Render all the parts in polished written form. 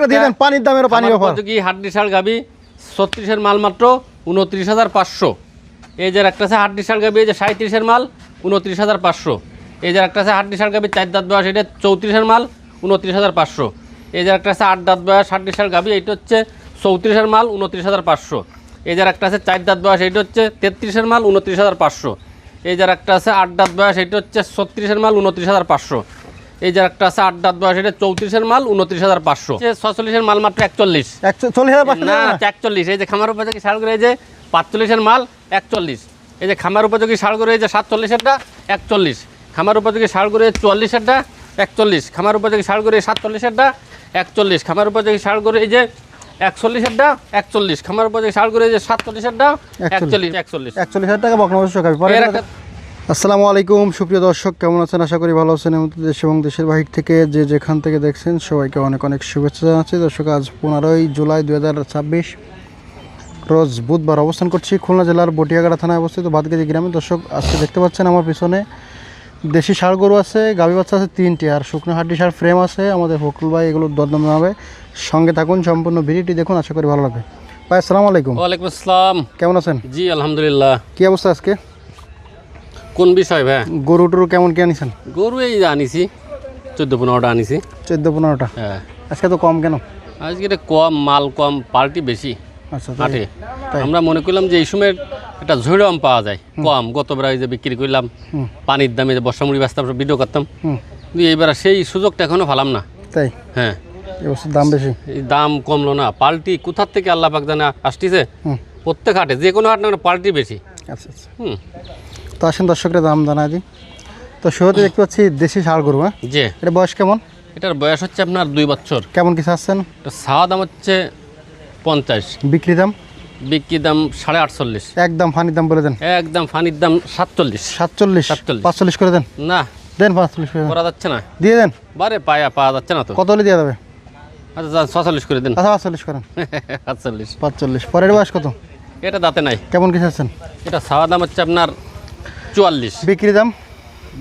দিয়ে দেন পানির দামেরও পানি অফার কি হাড্ডি শাল গাবি 36 এর মাল মাত্র 29500। এই যে একটা আছে হাড্ডি শাল গাবি এই যে 37 এর মাল 29500। এই যে একটা আছে হাড্ডি শাল গাবি 4 দাঁত বয়স এটা 34 এর মাল 29500। এই যে একটা আছে 8 দাঁত বয়স হাড্ডি শাল গাবি এটা হচ্ছে 34 এর মাল 29500। এই যে একটা আছে 4 দাঁত বয়স এটা হচ্ছে 33 এর মাল 29500। এই যে একটা আছে 8 দাঁত বয়স এটা হচ্ছে 36 এর মাল 29500। এই যে একটা আছে 8 দাঁত বয়স এটা 34 এর মাল 29500। 46 এর মাল মাত্র 41। 41500 না 41। এই যে খামার উপযোগী শালগড় এই যে 45 এর মাল 41। এই যে খামার উপযোগী শালগড় এই যে 47 এরটা 41। খামার উপযোগী শালগড় 44 এরটা 41। খামার উপযোগী শালগড় 47 এরটা 41। খামার উপযোগী শালগড় এই যে 41 এরটা 41। খামার উপযোগী শালগড় এই যে 47 এরটা 41 41000 টাকা বকনা বয়স গাবি পরে। আসসালামু আলাইকুম সুপ্রিয় দর্শক, কেমন আছেন? আশা করি ভালো আছেন। দেশ এবং দেশের বাহির থেকে যে যেখান থেকে দেখছেন সবাইকে অনেক অনেক শুভেচ্ছা জানাচ্ছি। দর্শক, আজ 15ই জুলাই 2026 রোজ বুধবার অবস্থান করছি খুলনা জেলার বটিয়াগাড়া থানায় অবস্থিত বাদগাজী গ্রামে। দর্শক, আজকে দেখতে পাচ্ছেন আমার পিছনে দেশি ষাঁড় গরু আছে, গাভী বাচ্চা আছে 3টি, আর শুকনো হাড্ডি ষাঁড় ফ্রেম আছে। আমাদের ফখরুল ভাই এগুলোর দরদাম জানাবে। সঙ্গে থাকুন, সম্পূর্ণ ভিডিওটি দেখুন, আশা করি ভালো লাগবে। ভাই আসসালামু আলাইকুম। ওয়ালাইকুম আসসালাম। কেমন আছেন? জি আলহামদুলিল্লাহ। কি অবস্থা আজকে? কোন বিষয় ভাই? গরু টরু কেমন কি আনিছেন? গরু এই আনিছি 14-15টা আনিছি। 14-15টা? হ্যাঁ। আজকে তো কম কেন? আজকে এটা কম, মাল কম, পার্টি বেশি। আচ্ছা, হাটে আমরা মনে করলাম যে এই সময় একটা ঝুড়াম পাওয়া যায় কম। গতবার যে বিক্রি করলাম পানির দামে যে বর্ষামুড়ি ব্যস্ত ভিডিও করতাম, কিন্তু এইবার সেই সুযোগটা এখনো পালাম না। তাই? হ্যাঁ, দাম বেশি, দাম কমলো না। পাল্টি কোথার থেকে আল্লাহ পাক জানে আসতেছে। প্রত্যেক হাটে যে কোনো হাট না পাল্টি বেশি। আচ্ছা আচ্ছা। তো আসেন দর্শকরা দাম জানা দিই। তো শুরুতে দেখতে পাচ্ছি দেশি ষাঁড় গরু। হ্যাঁ, জি। এটা বয়স কেমন? এটার বয়স হচ্ছে আপনার 2 বছর। কেমন কি চাচ্ছেন? এটা চাওয়া দাম হচ্ছে 50। বিক্রি দাম? বিক্রি দাম 48.5। একদম ফানির দাম বলে দেন। একদম ফানির দাম 47। 45 করে দেন। না দেন 45 করে দেন। করা যাচ্ছে না। দিয়ে দেন। বারে পাওয়া যাচ্ছে না তো। কত হলে দিয়ে দেবে? আচ্ছা 46 করে দেন। আচ্ছা 45 করেন। 45। পরের বয়স কত? এটা দাঁতে নাই। কেমন কি চাচ্ছেন? এটা চাওয়া দাম হচ্ছে আপনার 44। বিক্রি দাম?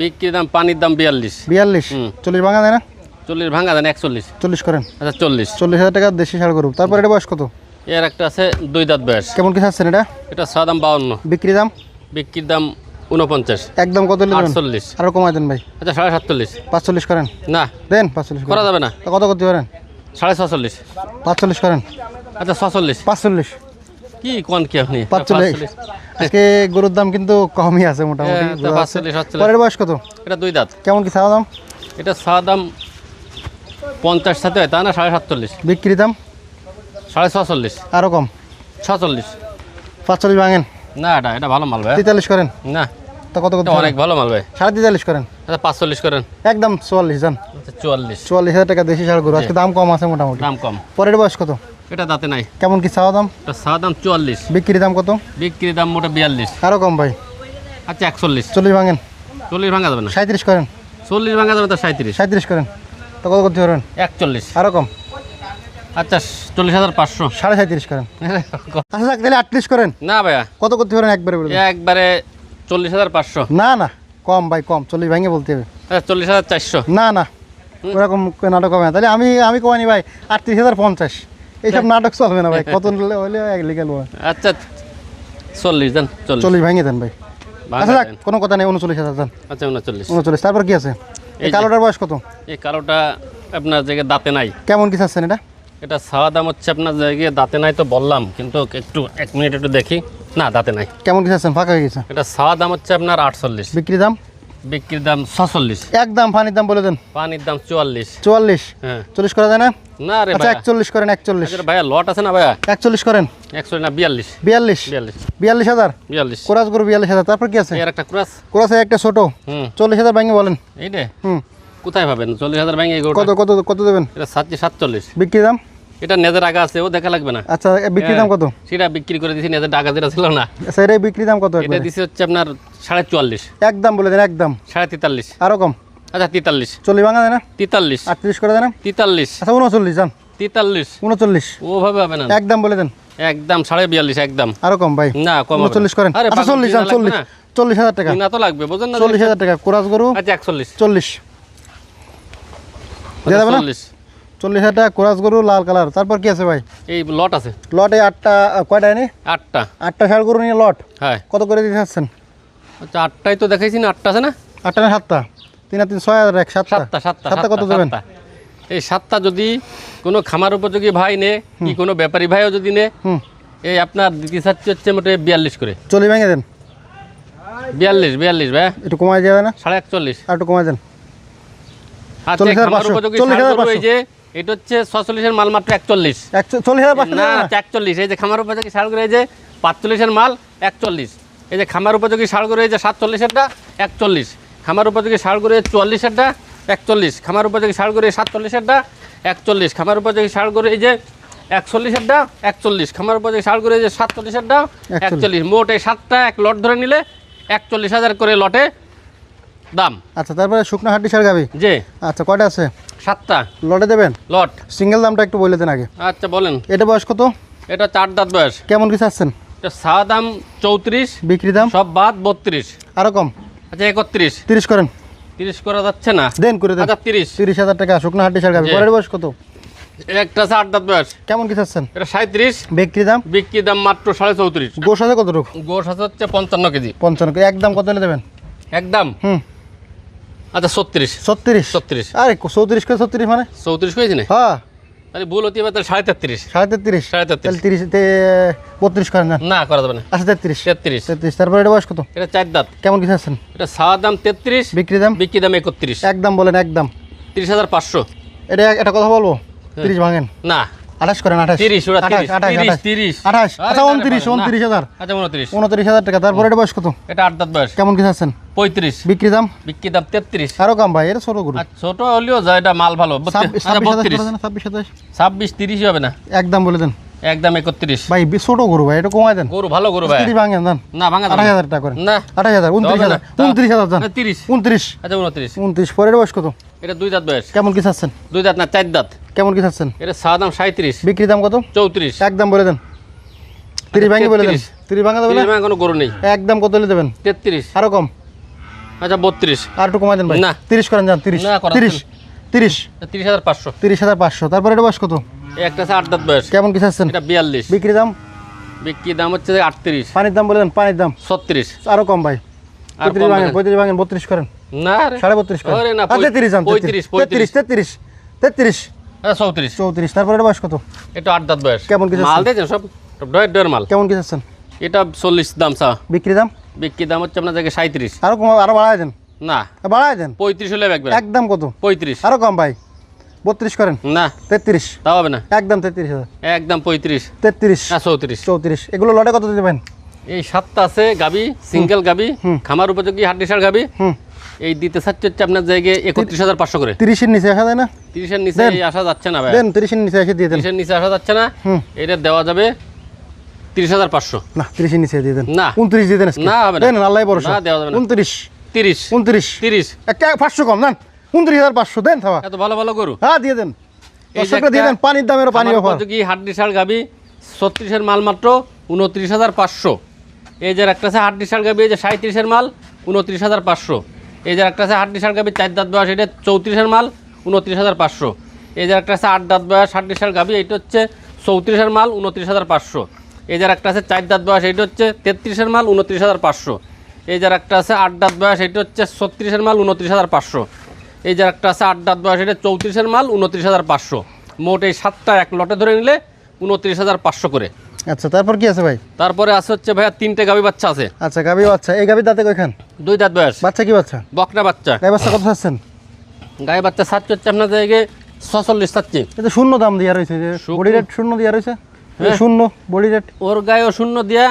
বিক্রি দাম পানির দাম 42। 40 ভাঙা দেয় না? 40 ভাঙা দেন 41। 40 করেন। আচ্ছা 40,000 টাকা দেশি ষাঁড় গরু। তারপর এটা বয়স কত? এর একটা আছে 2 দাঁত বয়স। কেমন কি চাচ্ছেন এটা? এটা চাওয়া দাম 52। বিক্রি দাম? বিক্রির দাম 49। একদম কত দিলেন? 48। আরো কমাই দেন ভাই। আচ্ছা 47। 45 করেন। না দেন 45 করা যাবে না। কত করতে পারেন? 46.5। 45 করেন। আচ্ছা 46। 45 কি কোন কি আপনি? 45। আজকে গরুর দাম কিন্তু কমই আছে মোটামুটি। 45। পরের বয়স কত? এটা 2 দাঁত। কেমন কি চাওয়া দাম? এটা চাওয়া দাম 50 সাথে হয় তা না 47। বিক্রি দাম? 46.5। আরো কম? 46। 45 ভাঙেন। না এটা ভালো মাল ভাই। 43 করেন। না তো কত করতে? অনেক ভালো মাল ভাই। 43.5 করেন। আচ্ছা 45 করেন। একদম 44 জান। আচ্ছা 44। 44,000 টাকা দেশি ষাঁড় গরু। আজকে দাম কম আছে মোটামুটি। দাম কম। পরের বয়স কত? এটা দাঁতে নাই। কেমন কি চাওয়া দাম? এটা চাওয়া দাম 44। বিক্রি দাম কত? বিক্রি দাম মোটা 42। আরো কম ভাই। আচ্ছা 41। 40 ভাঙেন। 40 ভাঙা যাবে না। 37 করেন। 40 ভাঙা যাবে তো 37। 37 করেন। তো কত করতে পারবেন? 41। আরো কম। আচ্ছা 40,500। 37.5 করেন। আচ্ছা তাহলে 38 করেন। না ভাইয়া কত করতে পারেন একবারে বলে? একবারে 40,500। না না কম ভাই, কম। 40 ভাঙে বলতে হবে। আচ্ছা 40,400। না না ওরকম নাটক হবে না। তাহলে আমি কমানি ভাই 38,050। এইসব নাটক চলবে না ভাই। কত হলে লিগাল। আচ্ছা 40 দেন। 40 ভাঙে দেন ভাই। আচ্ছা যাক, কোনো কথা নেই। 39,000 দেন। আচ্ছা 39। 39। তারপর কি আছে? এই কালোটার বয়স কত? এই কালোটা আপনার জায়গায় দাঁতে নাই। কেমন কি চাচ্ছেন এটা? এটা চাওয়া দাম হচ্ছে আপনার জায়গায় দাঁতে নাই তো বললাম, কিন্তু একটু 1 মিনিট একটু দেখি। না দাঁতে নাই। কেমন কি চাচ্ছেন? ফাঁকা হয়ে গেছে। এটা চাওয়া দাম হচ্ছে আপনার 48। বিক্রি দাম? বিক্রির দাম 46। একদম পানির দাম বলে দেন। পানির দাম 44। 44? হ্যাঁ 40 করা যায় না? না রে আচ্ছা ভাই 41 করেন। 41 ভাইয়া লট আছে না ভাইয়া? 41 করেন। 41 না 42। 42,000? 42। কোরাস গরু 42,000। তারপর কি আছে? এর একটা ক্রাস। কোরাসে একটা ছোট। 40,000 ভাঙে বলেন। এইটা কোথায় পাবেন? 40,000 ভাঙে এই গরুটা কত কত কত দেবেন? এটা 47। বিক্রি দাম? এটা নেজের আগা আছে, ও দেখা লাগবে না। আচ্ছা বিক্রি দাম কত? সেটা বিক্রি করে দিছি। নেজের আগা যেটা ছিল না, আচ্ছা এর বিক্রি দাম কত? এটা দিছি হচ্ছে আপনার 44.5। একদম বলে দেন। একদম 43.5। আরো কম? আচ্ছা 43। 40 ভাঙা দেয় না? 43। 38 করে দেন না? 43। আচ্ছা 39 যান। 43। 39 ওভাবে হবে না। একদম বলে দেন। একদম 42.5 একদম। আরো কম ভাই? না কম 39 করেন। আচ্ছা 40 যান। 40,000 টাকা। না তো লাগবে বুঝেন না। 40,000 টাকা কোরাস গরু। আচ্ছা 41। 40 দিয়ে দেবেন না? 40,000 টাকা কোরাস গরু লাল কালার। তারপর কি আছে ভাই? এই লট আছে লটে 8টা, কয়টা এনে? 8টা। 8টা ষাঁড় গরু নিয়ে লট হ্যাঁ কত করে দিতে চাচ্ছেন? আচ্ছা 8টাই তো দেখাইছি না, 8টা আছে না? 8টা না 7টা? 3 আর 3 6 আর 1 7টা। 7টা কত দেবেন? এই 7টা যদি কোনো খামার উপযোগী ভাই নে কি কোনো ব্যাপারী ভাইও যদি নে, এই আপনার দিতে চাচ্ছি হচ্ছে মোটে 42 করে। 40 ভেঙে দেন। 42 ভাই, একটু কমাই যাবে না? 41.5। আর একটু কমাই দেন। আচ্ছা খামার উপযোগী ষাঁড় গরু এই যে এটা হচ্ছে 46 এর মাল মাত্র 41। 40,500 না 41। এই যে খামার উপযোগী ষাঁড় গরু এই যে 45 এর মাল 41। এই যে খামার উপযোগী ষাঁড় গরু এই যে 47 এরটা 41। খামার উপযোগী ষাঁড় গরু 44 এরটা 41। খামার উপযোগী ষাঁড় গরু 47 এরটা 41। খামার উপযোগী ষাঁড় গরু এই যে 41 এরটা 41। খামার উপযোগী ষাঁড় গরু এই যে 47 এরটা 41। মোট এই 7টা এক লট ধরে নিলে 41,000 করে লটে দাম। আচ্ছা তারপরে শুকনা হাড্ডি ষাঁড় গাবি। যে আচ্ছা কয়টা আছে? 7টা লটে দেবেন? লট। সিঙ্গেল দামটা একটু বলে দেন আগে। আচ্ছা বলেন। এটা বয়স কত? এটা 4 দাঁত বয়স। কেমন কি চাচ্ছেন? এটা সাদা দাম 34, বিক্রি দাম? সব বাদ 32। আরো কম? আচ্ছা 31। 30 করেন। 30 করা যাচ্ছে না? দেন করে দেন। আচ্ছা 30। 30,000 টাকা শুকনা হাড্ডি ষাঁড় গাবি। জি। পরের বয়স কত? একটা আছে 8 দাঁত বয়স। কেমন কি চাচ্ছেন? এটা 37। বিক্রি দাম? বিক্রি দাম মাত্র 34.5। গোশ আছে কতটুকু? গোশ আছে হচ্ছে 55 কেজি। 55। একদম কত হলে দেবেন? একদম আচ্ছা 36। 36? আরে 34 করে 36 মানে? 34 কইছি না? হ্যাঁ আরে ভুল হতে পারে, 33.5। 33.5? 33.5। তাহলে 30 তে 32 করেন না? না করা যাবে না। আচ্ছা 33। 33। তারপরে এটা বয়স কত? এটা 4 দাঁত। কেমন কি চাচ্ছেন? এটা সাদা দাম 33। বিক্রি দাম? বিক্রি দাম 31। একদম বলেন, একদম। 30,500। এটা একটা কথা বলবো, 30 ভাঙেন না 28 করেন। 28 30 ওরা 30 28 30। আচ্ছা 29,000 আচ্ছা 29। 29,000 টাকা। তারপরে এটা বয়স কত? এটা 8 দাঁত বয়স। কেমন কি চাচ্ছেন? 35। বিক্রি দাম? বিক্রি দাম 33। আরো কম ভাই, এটা ছোট গরু। আর ছোট হলেও যায়, এটা মাল ভালো। 26,000 26 30 হবে না? একদম বলে দেন। একদম 31 ভাই ছোট গরু ভাই, এটা কমাই দেন। গরু ভালো গরু ভাই। 30 ভাঙেন দেন। না ভাঙা যাবে না। 28,000 টাকা করেন। না 28,000 29,000 29,000 দেন। 30। 29 আচ্ছা 29। 29। পরের বয়স কত? এটা 2 দাঁত বয়স। কেমন কি চাচ্ছেন? 2 দাঁত না 4 দাঁত। কেমন কি চাচ্ছেন? এটা সাদা দাম 37। বিক্রি দাম কত? 34। একদম বলে দেন। 30 ভাঙে বলে দেন। 30 ভাঙা দেবেন না? কোনো গরু নেই। একদম কত হলে দেবেন? 33। আরো কম? আচ্ছা 32। আর একটু কমাই দেন ভাই। না। 30 করেন যান। 30 না, করা 30 30 30,500। 30,500। তারপরে এটা বয়স কত? এই একটা আছে 8 দাঁত বয়স। কেমন কি চাচ্ছেন? এটা 42। বিক্রি দাম? বিক্রি দাম হচ্ছে 38। পানির দাম বলে দেন। পানির দাম? 36। আরো কম ভাই। আর 35 ভাঙেন। 35 ভাঙেন। 32 করেন। না রে 32.5 করেন। আরে না আচ্ছা 33 যান। 35 33 33 আচ্ছা 34। 34। তারপরে এটা বয়স কত? এটা 8 দাঁত বয়স। কেমন কি চাচ্ছেন? মাল দিয়েছেন সব ডয়ের মাল। কেমন কি চাচ্ছেন? এটা 40 দাম চা। বিক্রি দাম? বিক্রি দাম হচ্ছে আপনার জায়গায় 37। আরো কম, আরো বাড়ায় দেন। না বাড়ায় দেন। 35 হলে একবার। একদম কত? 35। আরো কম ভাই। 32 করেন। না 33। তাও হবে না। একদম 33,000। একদম 35। 33 না 34। 34। এগুলো লটে কত দেবেন? এই 7টা আছে গাবি, সিঙ্গেল গাবি, খামার উপযোগী হাড্ডি ষাঁড় গাবি। এই দিতে চাচ্ছে হচ্ছে আপনার জায়গায় 31,500 করে। 30 এর নিচে আসা যায় না? 30 এর নিচে এই আসা যাচ্ছে না ভাই। দেন 30 এর নিচে এসে দিয়ে দেন। 30 এর নিচে আসা যাচ্ছে না। এটা দেওয়া যাবে 30,500। না 30 এর নিচে দিয়ে দেন। না 29 দিয়ে দেন আজকে। না হবে না। দেন আল্লাহই ভরসা। না দেওয়া যাবে না। 29 30 29 30। 500 কম দেন। 29,500 দেন থাবা। এত ভালো ভালো গরু। হ্যাঁ দিয়ে দেন। এই যে দর্শকরা দিয়ে দেন। পানির দামেরও পানি খামার অফার। উপযোগী হাড্ডি ষাঁড় গাবি 36 এর মাল মাত্র 29,500। এই যে একটা আছে হাড্ডি ষাঁড় গাবি এই যে 37 এর মাল 29,500। এই যে একটা আছে হাড্ডি ষাঁড় গাবি 4 দাঁত বয়স, এটা 34 এর মাল 29,500। এই যে একটা আছে 8 দাঁত বয়স হাড্ডি ষাঁড় গাবি, এটা হচ্ছে 34 এর মাল 29,500। এই যে একটা আছে 4 দাঁত বয়স, এটা হচ্ছে 33 এর মাল 29,500। এই যে একটা আছে 8 দাঁত বয়স, এটা হচ্ছে 36 এর মাল 29,500। এই যে একটা আছে 8 দাঁত বয়স, এটা 34 এর মাল 29,500। মোট এই 7টা এক লটে ধরে নিলে 29,500 করে। আচ্ছা তারপর কি আছে ভাই? তারপরে আছে হচ্ছে ভাইয়া 3টে গাবি বাচ্চা আছে। আচ্ছা গাবি বাচ্চা। এই গাবির দাঁতে কয়খান? 2 দাঁত বয়স। বাচ্চা কি বাচ্চা? বকনা বাচ্চা। গাই বাচ্চা কত চাচ্ছেন? গায়ে বাচ্চা 7 হচ্ছে আপনার জায়গায় 46 চাচ্ছি। এটা শূন্য দাম দিয়া রয়েছে, যে বডি রেট শূন্য দিয়া রয়েছে। শূন্য বডি রেট। ওর গায়েও শূন্য দিয়া,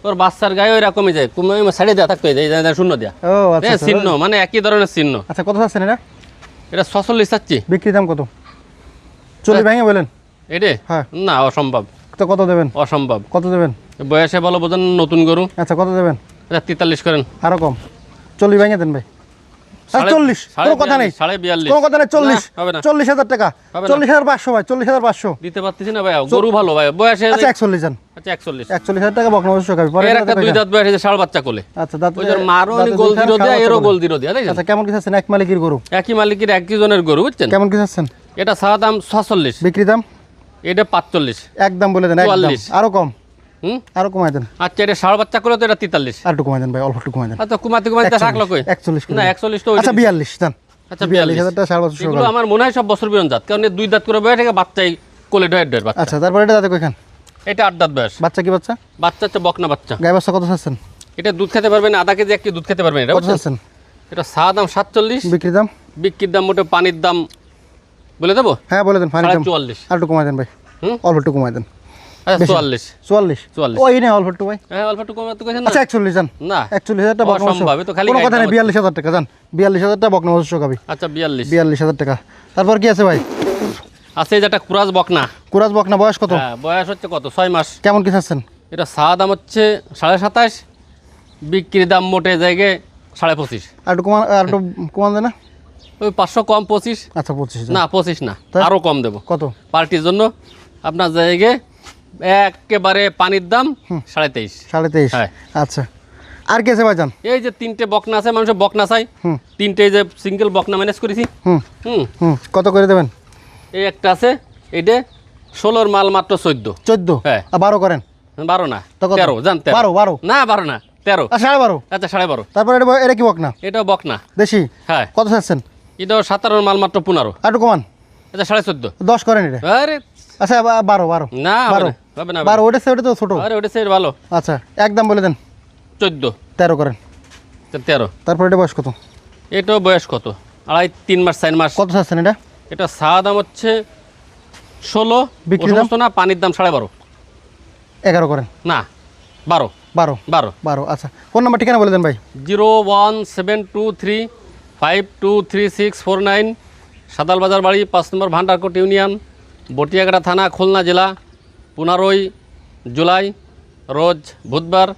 ওর বাচ্চার গায়ে ওই রকমই যায়, সাইডে দেওয়া থাকতে যায় শূন্য দেওয়া। ও আচ্ছা চিহ্ন মানে একই ধরনের চিহ্ন। আচ্ছা কত চাচ্ছেন এটা? এটা 46 চাচ্ছি। বিক্রি দাম কত? 40 ভেঙে বলেন। এটে হ্যাঁ। না অসম্ভব। তো কত দেবেন? অসম্ভব। কত দেবেন? বয়সে বলো বোঝেন, নতুন গরু। আচ্ছা কত দেবেন? এটা 43 করেন। আরো কম? 40 ভেঙে দেন ভাই। 40 কোনো কথা নেই। 42.5 কোনো কথা নেই। 40 হবে না। 40,000 টাকা। হবে না। 40,500 ভাই। 40,500 দিতে পারতেছি না ভাই, গরু ভালো ভাই বয়সে। আচ্ছা 41 জান। আচ্ছা 41। 41,000 টাকা বকনা অবশ্য খাবি। পরে এর একটা 2 দাঁত বয়স, এই যে ষাঁড় বাচ্চা কোলে। আচ্ছা দাঁত ওই যে মারও নি গোল দিরো দেয়া, এরও গোল দিরো দেয়া। আচ্ছা কেমন কি চাচ্ছেন? এক মালিকের গরু। একই মালিকের একই জনের গরু বুঝছেন। কেমন কি চাচ্ছেন? এটা চাওয়া দাম 46, বিক্রি দাম এটা 45। একদম বলে দেন, একদম 44। আরো কম, হুম, আরো কমাই দেন, আচ্ছা এটা ষাঁড় বাচ্চা করে তো এটা 43। আর একটু কমাই দেন ভাই, অল্প একটু কমাই দেন। আচ্ছা কমাতে থাকলো কই? 41 না 41 তো আচ্ছা 42 দেন। আচ্ছা 42,000 টাকা 5,500 এগুলো আমার মনে হয় সব বছর বিয়ন জাত, কারণ 2 দাঁত করে বয়স থেকে বাচ্চাই কোলে ডয়ের বাচ্চা। আচ্ছা তারপর এটা দাঁতে কয়খান? এটা 8 দাঁত বয়স। বাচ্চা কি বাচ্চা? বাচ্চা হচ্ছে বকনা বাচ্চা। গায়ে বাচ্চা কত চাচ্ছেন? এটা দুধ খেতে পারবেন, আধা কেজি 1 কেজি দুধ খেতে পারবেন। এটা কত বুঝছেন? চাচ্ছেন? এটা চাওয়া দাম 47, বিক্রি দাম? বিক্রির দাম মোটে পানির দাম বলে দেবো হ্যাঁ বলে দেন, ফাইনাল দাম 44। আর একটু কমাই দেন ভাই, হুম, অল্প একটু কমাই দেন। আচ্ছা 44। 44 ওই নেই, অল্প একটু ভাই। হ্যাঁ অল্প একটু কমাতে কইছেন না? আচ্ছা 41 জান, না 41,000 টাকা বকনা অসম্ভব, এ তো খালি কোনো কথা গাইড নেই, 42,000 টাকা জান, 42,000 টাকা বকনা বছর গাবি, আচ্ছা 42 42,000 টাকা। তারপর কি আছে ভাই? আছে এই যে একটা কুরাজ বকনা। কুরাজ বকনা বয়স কত? হ্যাঁ বয়স হচ্ছে কত? 6 মাস। কেমন কি চাচ্ছেন? এটা চাওয়া দাম হচ্ছে 27.5, বিক্রির দাম মোটে জায়গায় 25.5। আর একটু কমান, আর একটু কমান দেন না? ওই 500 কম 25। আচ্ছা 25 না 25 না, তা? আরও কম দেবো কত? পার্টির জন্য আপনার জায়গায় একেবারে পানির দাম 23.5। 23.5 হ্যাঁ। আচ্ছা আর কি আছে ভাই জান? এই যে 3টে বকনা আছে, মানুষের বকনা চাই, হুম 3টে যে সিঙ্গেল বকনা ম্যানেজ করেছি। হুম হুম, হুম কত করে দেবেন? এই একটা আছে, এইটা 16 মাল মাত্র 14। 14? হ্যাঁ। আর 12 করেন? 12 না তো কত? 13, জান 13। 12 না 12 না 13। আর 12.5? আচ্ছা 12.5। তারপর এটা কি বকনা? এটাও বকনা। দেশি? হ্যাঁ কত চাচ্ছেন? এটাও 17 মাল মাত্র 15। আর একটু কমান, আচ্ছা 14.5। 10 করেন এটা। আরে আচ্ছা 12 না 12 হবে না 12 ওটা তো ছোট। আরে ওটা সেই ভালো। আচ্ছা একদম বলে দেন, 14, 13 করেন। 13। তারপর এটা বয়স কত? এটাও বয়স কত? 3 মাস 4 মাস। কত চাচ্ছেন এটা? এটা চাওয়া দাম হচ্ছে 16, বিক্রির দাম? সমস্ত না, পানির দাম 12.5। 11 করেন। না 12। 12 আচ্ছা ফোন নাম্বার ঠিকানা বলে দেন ভাই। 01723523649, সাদালবাজার বাড়ি, 5 নম্বর ভান্ডারকোট ইউনিয়ন, বটিয়াঘাটা থানা, খুলনা জেলা। 15ই জুলাই রোজ বুধবার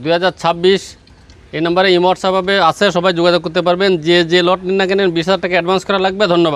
2026। এই নম্বরে ইমো হোয়াটসঅ্যাপ আছে, সবাই যোগাযোগ করতে পারবেন। যে লট নিন না কেনেন 20,000 টাকা অ্যাডভান্স করা লাগবে। ধন্যবাদ।